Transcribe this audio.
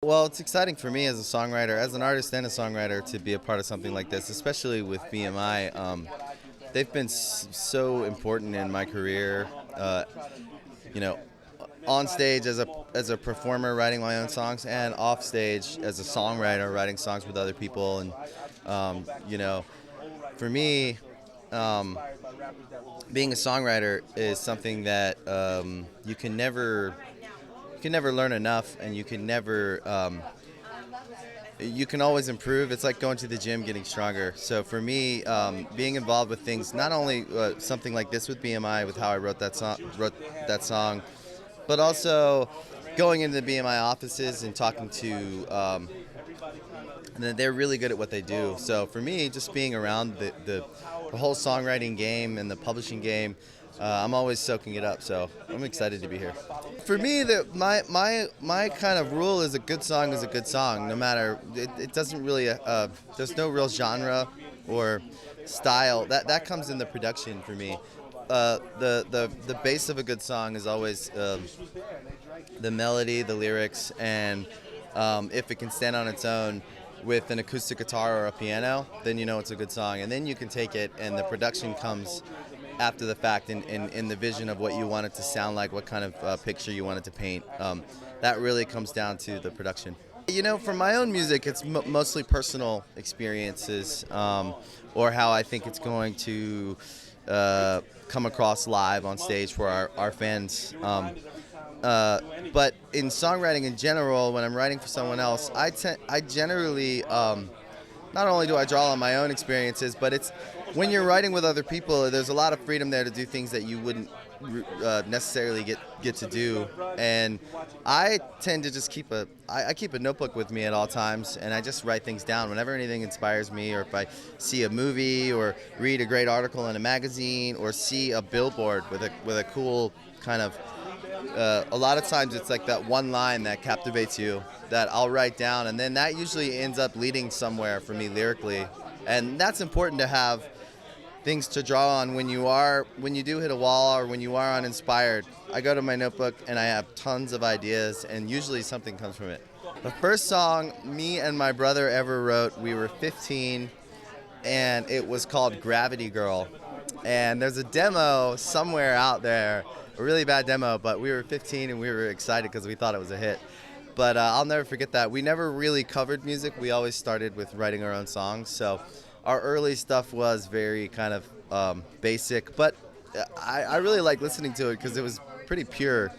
Well, it's exciting for me as a songwriter, as an artist and a songwriter, to be a part of something like this, especially with BMI. They've been so important in my career. Uh, you know, on stage as a performer, writing my own songs, and off stage as a songwriter, writing songs with other people. And for me, um, being a songwriter is something that you can never learn enough, and you can always improve. It's like going to the gym, getting stronger. So for me, being involved with things, not only something like this with BMI, with how I wrote that song, but also going into the BMI offices and talking to, and they're really good at what they do. So for me, just being around the whole songwriting game and the publishing game, I'm always soaking it up. So I'm excited to be here. For me, my kind of rule is a good song is a good song. No matter it doesn't really there's no real genre or style that comes in the production for me. The base of a good song is always the melody, the lyrics, and if it can stand on its own with an acoustic guitar or a piano, then you know it's a good song. And then you can take it, and the production comes after the fact in the vision of what you want it to sound like, what kind of picture you want it to paint. That really comes down to the production. For my own music, it's mostly personal experiences, or how I think it's going to come across live on stage for our fans. But in songwriting in general, when I'm writing for someone else, I generally, not only do I draw on my own experiences, but it's when you're writing with other people, there's a lot of freedom there to do things that you wouldn't necessarily get to do. And I tend to just keep a notebook with me at all times, and I just write things down whenever anything inspires me, or if I see a movie or read a great article in a magazine or see a billboard with a cool kind of a lot of times it's like that one line that captivates you that I'll write down, and then that usually ends up leading somewhere for me lyrically. And that's important to have things to draw on when you do hit a wall or when you are uninspired. I go to my notebook and I have tons of ideas, and usually something comes from it. The first song me and my brother ever wrote, we were 15, and it was called Gravity Girl. And there's a demo somewhere out there, a really bad demo, but we were 15 and we were excited because we thought it was a hit. But I'll never forget that. We never really covered music. We always started with writing our own songs. So our early stuff was very kind of basic, but I really liked listening to it because it was pretty pure.